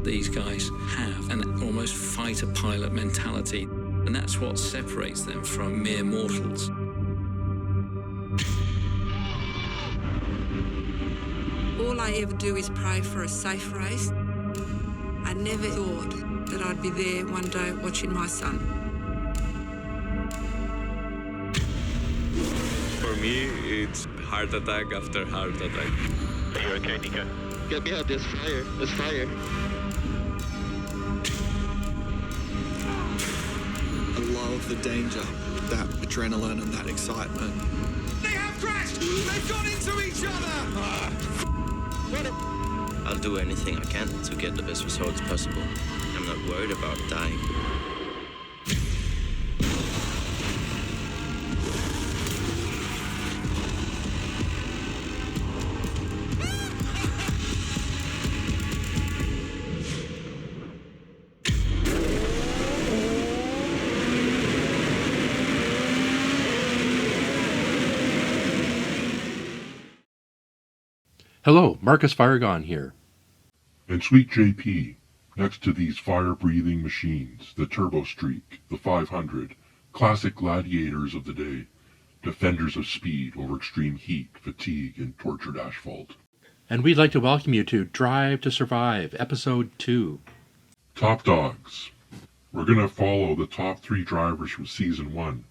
These guys have an almost fighter pilot mentality, and that's what separates them from mere mortals. All I ever do is pray for a safe race. I never thought that I'd be there one day watching my son. For me, it's heart attack after heart attack. Are you okay, Nico? Get me out, there's fire. There's fire. I love the danger, that adrenaline and that excitement. They have crashed! They've gone into each other! I'll do anything I can to get the best results possible. I'm not worried about dying. Hello, Marcus Firegone here. And Sweet JP, next to these fire-breathing machines, the Turbo Streak, the 500, classic gladiators of the day, defenders of speed over extreme heat, fatigue, and tortured asphalt. And we'd like to welcome you to Drive to Survive, Episode 2. Top Dogs. We're going to follow the top 3 drivers from Season 1.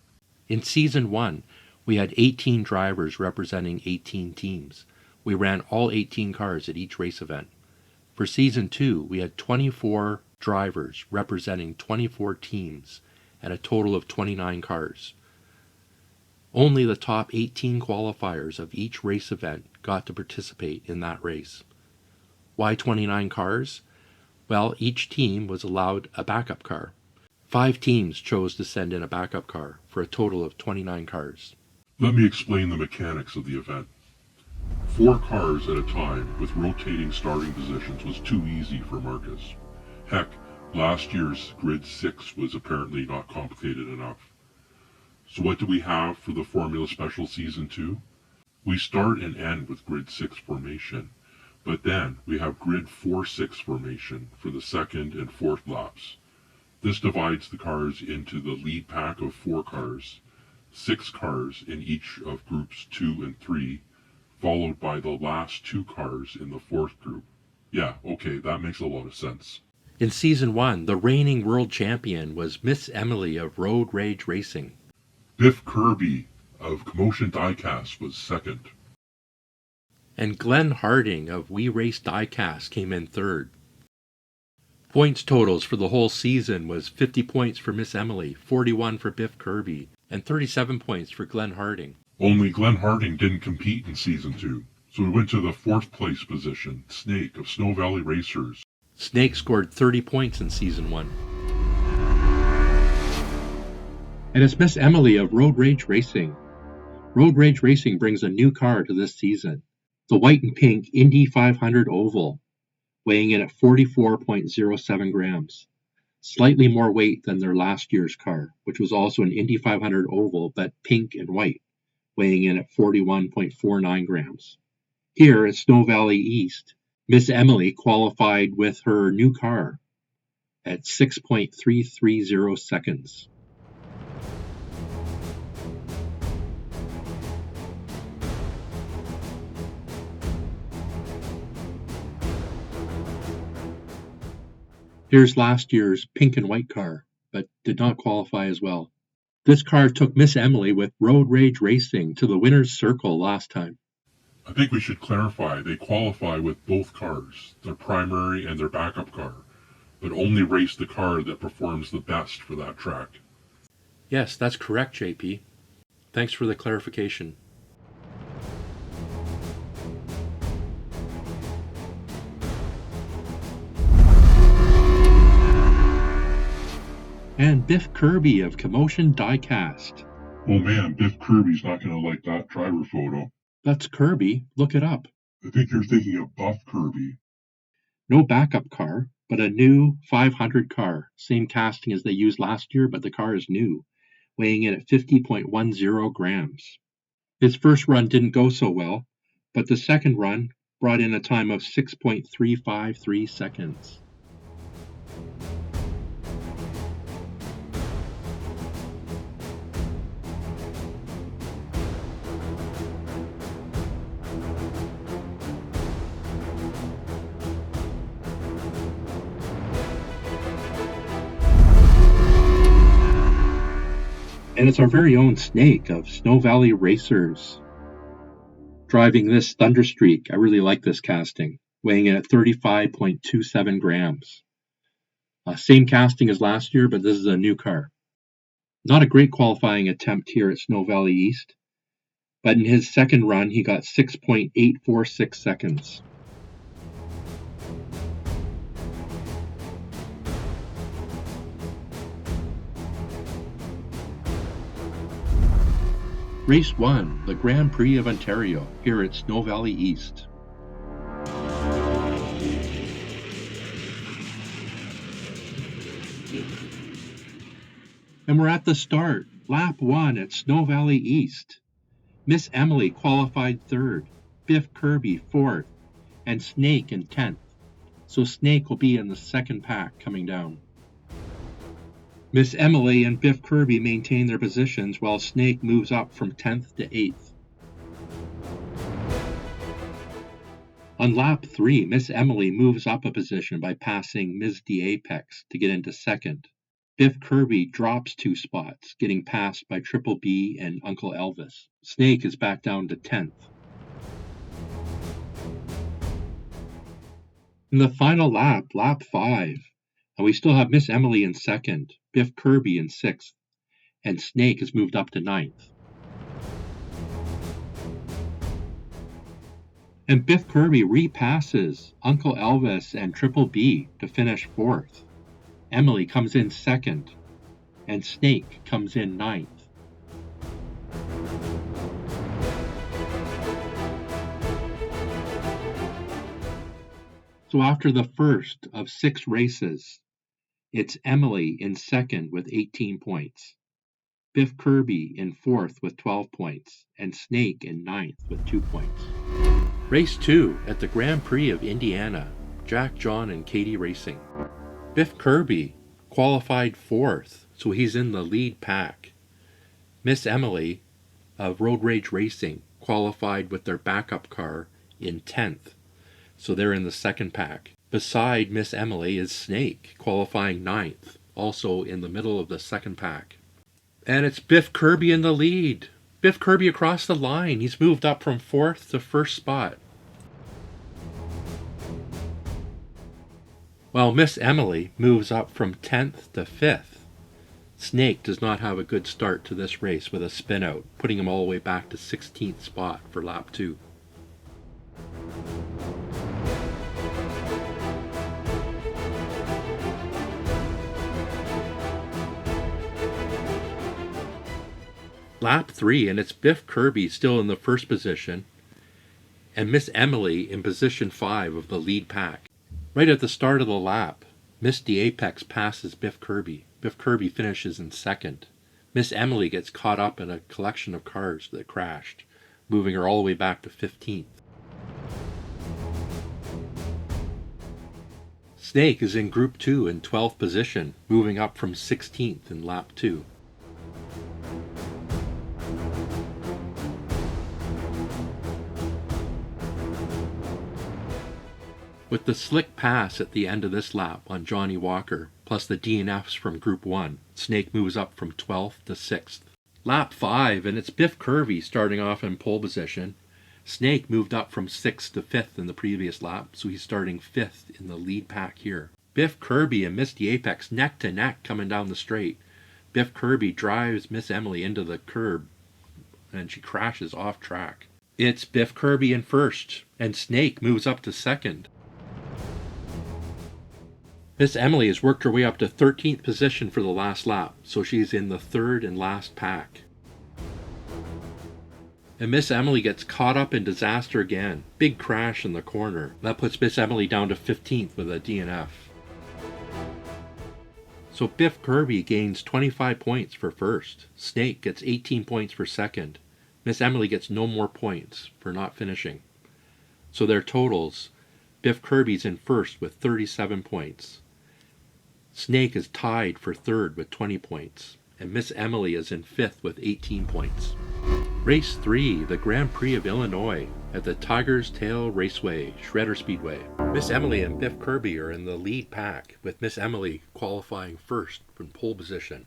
In Season 1, we had 18 drivers representing 18 teams. We ran all 18 cars at each race event. For Season 2, we had 24 drivers representing 24 teams and a total of 29 cars. Only the top 18 qualifiers of each race event got to participate in that race. Why 29 cars? Well, each team was allowed a backup car. 5 teams chose to send in a backup car for a total of 29 cars. Let me explain the mechanics of the event. 4 cars at a time with rotating starting positions was too easy for Marcus. Heck, last year's Grid 6 was apparently not complicated enough. So what do we have for the Formula Special Season 2? We start and end with Grid 6 formation, but then we have Grid 4-6 formation for the second and fourth laps. This divides the cars into the lead pack of 4 cars, 6 cars in each of groups 2 and 3, followed by the last 2 cars in the 4th group. Yeah, okay, that makes a lot of sense. In Season 1, the reigning world champion was Miss Emily of RoadRage Racing. Biff Kirby of Commontion Diecast was second. And Glenn Harding of We Race Diecast came in third. Points totals for the whole season was 50 points for Miss Emily, 41 for Biff Kirby, and 37 points for Glenn Harding. Only Glenn Harding didn't compete in Season 2, so we went to the 4th place position, Snake of Snow Valley Racers. Snake scored 30 points in Season 1. And it's Miss Emily of RoadRage Racing. RoadRage Racing brings a new car to this season, the white and pink Indy 500 Oval, weighing in at 44.07 grams. Slightly more weight than their last year's car, which was also an Indy 500 Oval but pink and white, weighing in at 41.49 grams. Here at Snow Valley East, Miss Emily qualified with her new car at 6.330 seconds. Here's last year's pink and white car, but did not qualify as well. This car took Miss Emily with RoadRage Racing to the winner's circle last time. I think we should clarify they qualify with both cars, their primary and their backup car, but only race the car that performs the best for that track. Yes, that's correct, JP. Thanks for the clarification. And Biff Kirby of Commontion Diecast. Oh man, Biff Kirby's not going to like that driver photo. That's Kirby. Look it up. I think you're thinking of Buff Kirby. No backup car, but a new 500 car. Same casting as they used last year, but the car is new, weighing in at 50.10 grams. His first run didn't go so well, but the second run brought in a time of 6.353 seconds. And it's our very own Snake of Snow Valley Racers driving this Thunderstreak. I really like this casting, weighing in at 35.27 grams. Same casting as last year, but this is a new car. Not a great qualifying attempt here at Snow Valley East, but in his second run, he got 6.846 seconds. Race 1, the Grand Prix of Ontario, here at Snow Valley East. And we're at the start, lap 1 at Snow Valley East. Miss Emily qualified 3rd, Biff Kirby 4th, and Snake in 10th. So Snake will be in the second pack coming down. Miss Emily and Biff Kirby maintain their positions while Snake moves up from 10th to 8th. On lap 3, Miss Emily moves up a position by passing Ms. Diecast to get into 2nd. Biff Kirby drops 2 spots, getting passed by Triple B and Uncle Elvis. Snake is back down to 10th. In the final lap, lap 5, and we still have Miss Emily in 2nd, Biff Kirby in 6th, and Snake has moved up to 9th. And Biff Kirby repasses Uncle Elvis and Triple B to finish 4th. Emily comes in 2nd, and Snake comes in 9th. So after the first of 6 races, it's Emily in 2nd with 18 points, Biff Kirby in 4th with 12 points, and Snake in 9th with 2 points. Race 2 at the Grand Prix of Indiana, Jack, John, and Katie Racing. Biff Kirby qualified 4th, so he's in the lead pack. Miss Emily of RoadRage Racing qualified with their backup car in 10th, so they're in the second pack. Beside Miss Emily is Snake, qualifying 9th, also in the middle of the second pack. And it's Biff Kirby in the lead. Biff Kirby across the line. He's moved up from 4th to 1st spot. While Miss Emily moves up from 10th to 5th. Snake does not have a good start to this race with a spin out, putting him all the way back to 16th spot for lap 2. Lap 3, and it's Biff Kirby still in the first position, and Miss Emily in position 5 of the lead pack. Right at the start of the lap, Miss Diecast passes Biff Kirby. Biff Kirby finishes in 2nd. Miss Emily gets caught up in a collection of cars that crashed, moving her all the way back to 15th. Snake is in Group 2 in 12th position, moving up from 16th in lap 2. With the slick pass at the end of this lap on Johnny Walker, plus the DNFs from Group 1, Snake moves up from 12th to 6th. Lap 5, and it's Biff Kirby starting off in pole position. Snake moved up from 6th to 5th in the previous lap, so he's starting 5th in the lead pack here. Biff Kirby and Miss Diecast neck to neck coming down the straight. Biff Kirby drives Miss Emily into the curb, and she crashes off track. It's Biff Kirby in 1st, and Snake moves up to 2nd. Miss Emily has worked her way up to 13th position for the last lap, so she's in the 3rd and last pack. And Miss Emily gets caught up in disaster again. Big crash in the corner. That puts Miss Emily down to 15th with a DNF. So Biff Kirby gains 25 points for 1st. Snake gets 18 points for 2nd. Miss Emily gets no more points for not finishing. So their totals, Biff Kirby's in first with 37 points. Snake is tied for third with 20 points. And Miss Emily is in fifth with 18 points. Race 3, the Grand Prix of Illinois at the Tiger's Tail Raceway, Shredder Speedway. Miss Emily and Biff Kirby are in the lead pack, with Miss Emily qualifying first from pole position,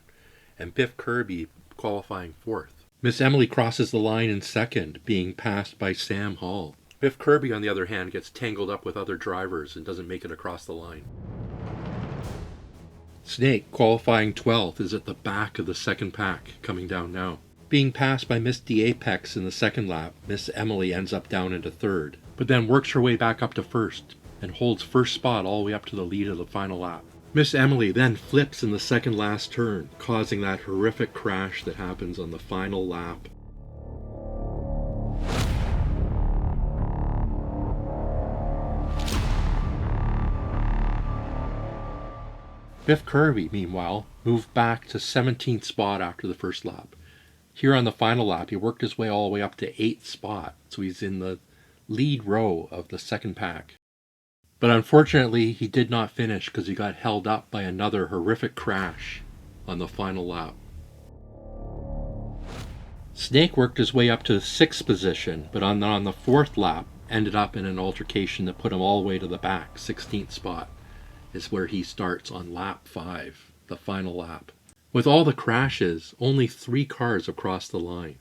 and Biff Kirby qualifying fourth. Miss Emily crosses the line in second, being passed by Sam Hall. Biff Kirby, on the other hand, gets tangled up with other drivers and doesn't make it across the line. Snake, qualifying 12th, is at the back of the second pack, coming down now. Being passed by Miss Diecast in the second lap, Miss Emily ends up down into third, but then works her way back up to first, and holds first spot all the way up to the lead of the final lap. Miss Emily then flips in the second last turn, causing that horrific crash that happens on the final lap. Biff Kirby, meanwhile, moved back to 17th spot after the first lap. Here on the final lap, he worked his way all the way up to 8th spot, so he's in the lead row of the second pack. But unfortunately, he did not finish because he got held up by another horrific crash on the final lap. Snake worked his way up to the 6th position, but on the 4th lap, ended up in an altercation that put him all the way to the back, 16th spot. Is where he starts on lap 5, the final lap. With all the crashes, only 3 cars have crossed the line.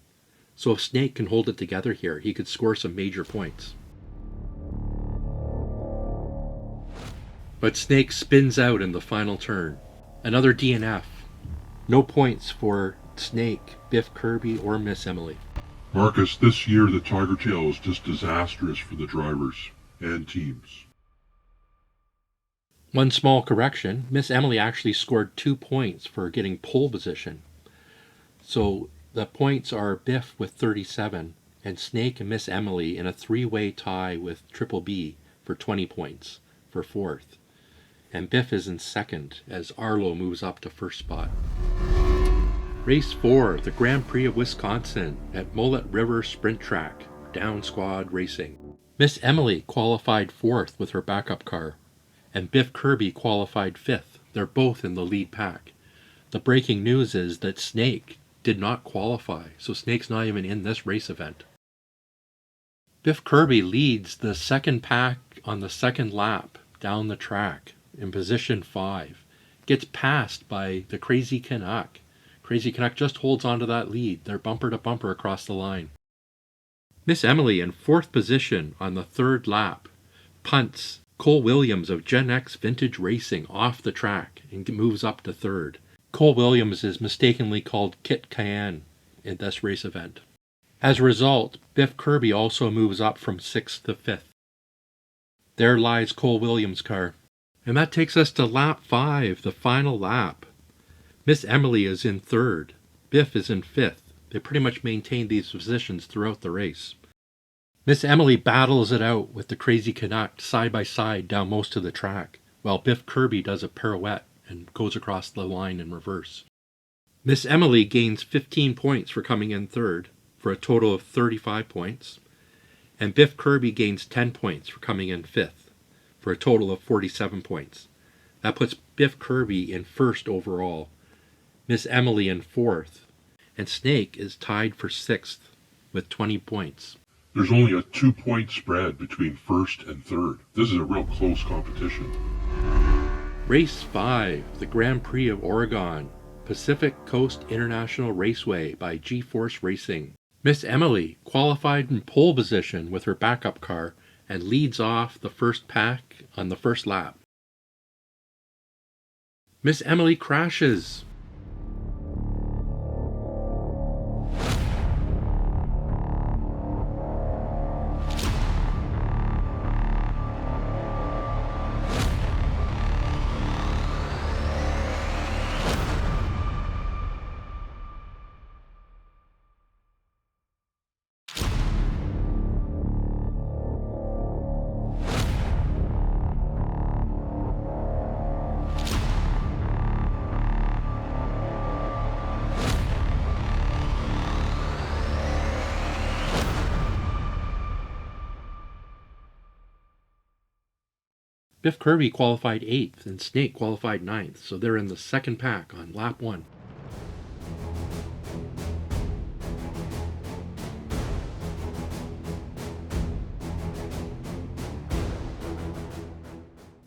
So if Snake can hold it together here, he could score some major points. But Snake spins out in the final turn. Another DNF. No points for Snake, Biff Kirby, or Miss Emily. Marcus, this year the Tiger Tail is just disastrous for the drivers and teams. One small correction, Miss Emily actually scored 2 points for getting pole position. So the points are Biff with 37 and Snake and Miss Emily in a 3-way tie with Triple B for 20 points for 4th. And Biff is in 2nd as Arlo moves up to 1st spot. Race 4, the Grand Prix of Wisconsin at Mullet River Sprint Track, Down Squad Racing. Miss Emily qualified 4th with her backup car, and Biff Kirby qualified 5th. They're both in the lead pack. The breaking news is that Snake did not qualify, so Snake's not even in this race event. Biff Kirby leads the second pack on the second lap down the track in position 5. Gets passed by the Crazy Canuck. Crazy Canuck just holds onto that lead. They're bumper to bumper across the line. Miss Emily in 4th position on the third lap punts Cole Williams of Gen X Vintage Racing off the track and moves up to 3rd. Cole Williams is mistakenly called Kit Cayenne in this race event. As a result, Biff Kirby also moves up from 6th to 5th. There lies Cole Williams' car. And that takes us to lap 5, the final lap. Miss Emily is in 3rd. Biff is in 5th. They pretty much maintained these positions throughout the race. Miss Emily battles it out with the Crazy Canuck side by side down most of the track, while Biff Kirby does a pirouette and goes across the line in reverse. Miss Emily gains 15 points for coming in 3rd, for a total of 35 points, and Biff Kirby gains 10 points for coming in 5th, for a total of 47 points. That puts Biff Kirby in 1st overall, Miss Emily in 4th, and Snake is tied for 6th with 20 points. There's only a 2-point spread between 1st and 3rd. This is a real close competition. Race 5, the Grand Prix of Oregon, Pacific Coast International Raceway by G-Force Racing. Miss Emily qualified in pole position with her backup car and leads off the first pack on the first lap. Miss Emily crashes. Biff Kirby qualified 8th and Snake qualified 9th, so they're in the second pack on lap 1.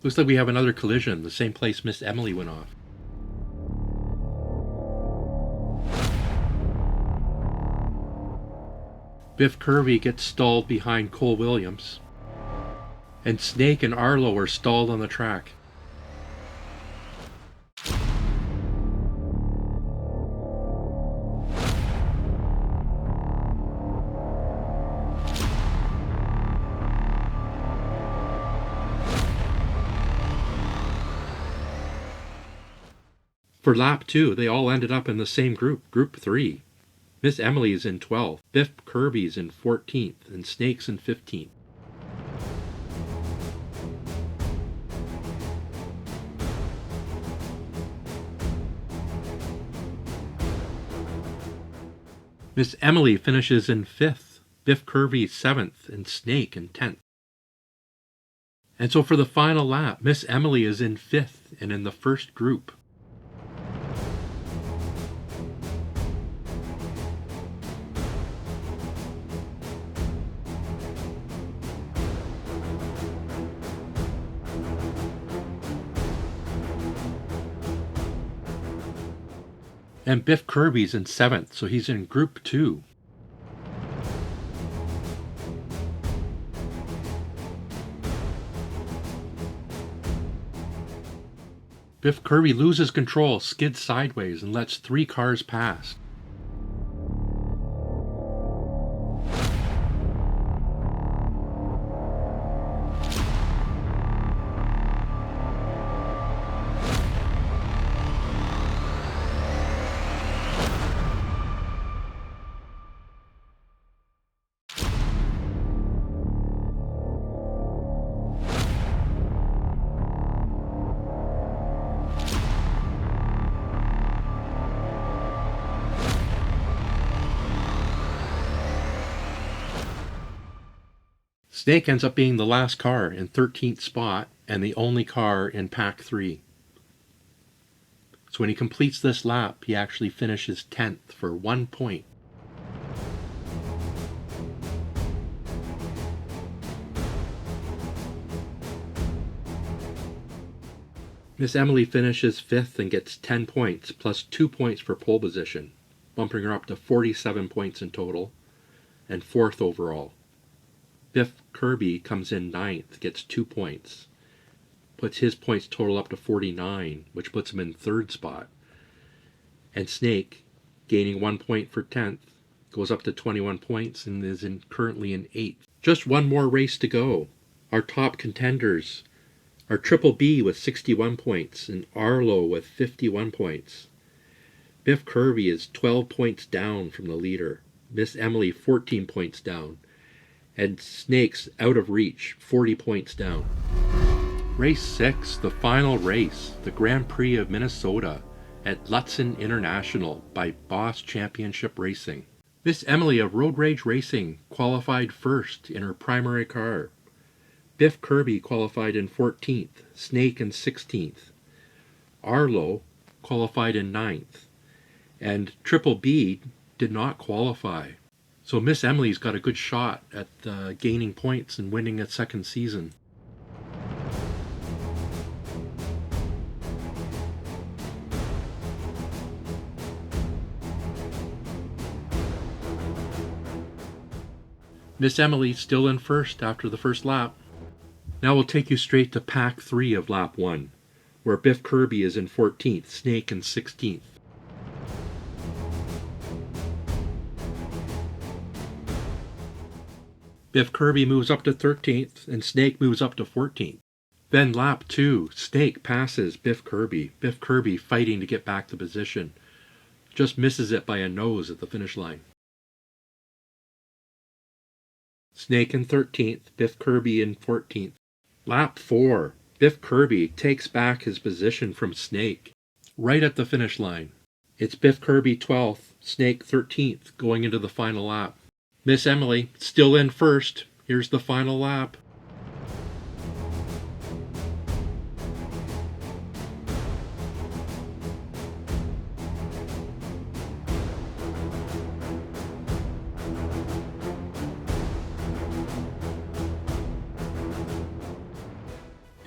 Looks like we have another collision, the same place Miss Emily went off. Biff Kirby gets stalled behind Cole Williams. And Snake and Arlo are stalled on the track. For lap 2, they all ended up in the same group, group 3. Miss Emily is in 12th, Biff Kirby's in 14th, and Snake's in 15th. Miss Emily finishes in 5th, Biff Kirby 7th, and Snake in 10th. And so for the final lap, Miss Emily is in 5th and in the first group. And Biff Kirby's in 7th, so he's in Group 2. Biff Kirby loses control, skids sideways, and lets 3 cars pass. Snake ends up being the last car in 13th spot and the only car in Pack 3. So when he completes this lap, he actually finishes 10th for 1 point. Miss Emily finishes 5th and gets 10 points, plus 2 points for pole position, bumping her up to 47 points in total, and 4th overall. Biff Kirby comes in 9th, gets 2 points, puts his points total up to 49, which puts him in 3rd spot. And Snake, gaining 1 point for 10th, goes up to 21 points and is currently in 8th. Just one more race to go. Our top contenders are Triple B with 61 points and Arlo with 51 points. Biff Kirby is 12 points down from the leader. Miss Emily 14 points down. And Snake's out of reach, 40 points down. Race 6, the final race, the Grand Prix of Minnesota at Lutsen International by Boss Championship Racing. Miss Emily of RoadRage Racing qualified first in her primary car. Biff Kirby qualified in 14th, Snake in 16th. Arlo qualified in 9th, and Triple B did not qualify. So Miss Emily's got a good shot at gaining points and winning a second season. Miss Emily's still in first after the first lap. Now we'll take you straight to Pack 3 of Lap 1, where Biff Kirby is in 14th, Snake in 16th. Biff Kirby moves up to 13th, and Snake moves up to 14th. Then lap 2, Snake passes Biff Kirby. Biff Kirby fighting to get back to position. Just misses it by a nose at the finish line. Snake in 13th, Biff Kirby in 14th. Lap 4, Biff Kirby takes back his position from Snake, right at the finish line. It's Biff Kirby 12th, Snake 13th, going into the final lap. Miss Emily, still in first. Here's the final lap.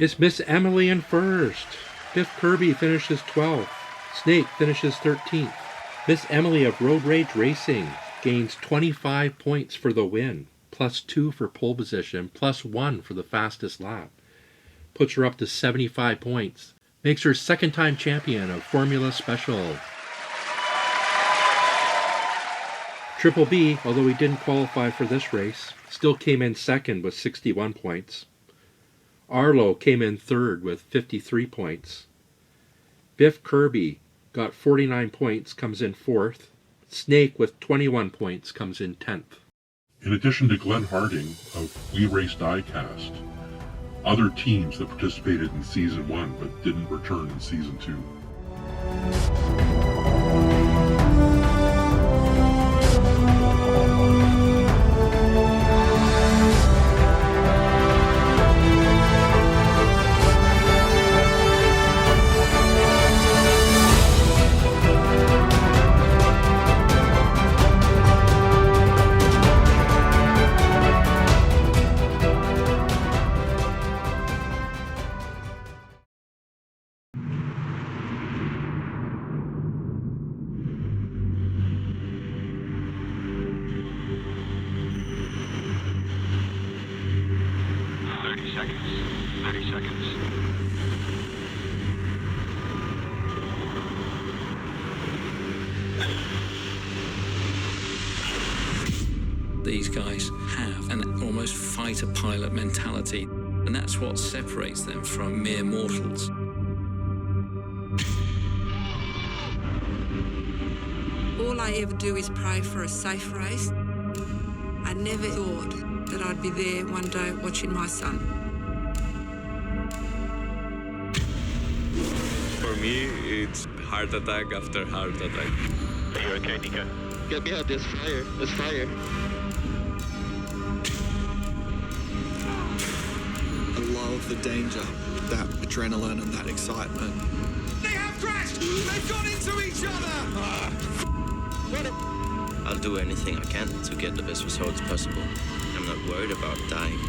It's Miss Emily in first. Biff Kirby finishes 12th. Snake finishes 13th. Miss Emily of RoadRage Racing gains 25 points for the win, +2 for pole position, +1 for the fastest lap. Puts her up to 75 points. Makes her second-time champion of Formula Special. Triple B, although he didn't qualify for this race, still came in second with 61 points. Arlo came in third with 53 points. Biff Kirby got 49 points, comes in fourth. Snake with 21 points comes in 10th. In addition to Glenn Harding of We Race Diecast, other teams that participated in Season 1 but didn't return in Season 2. These guys have an almost fighter pilot mentality, and that's what separates them from mere mortals. All I ever do is pray for a safe race. I never thought that I'd be there one day watching my son. For me, it's heart attack after heart attack. Are you okay, Nico? Get me out, there's fire. There's fire. I love the danger, that adrenaline and that excitement. They have crashed! They've gone into each other! I'll do anything I can to get the best results possible. I'm not worried about dying.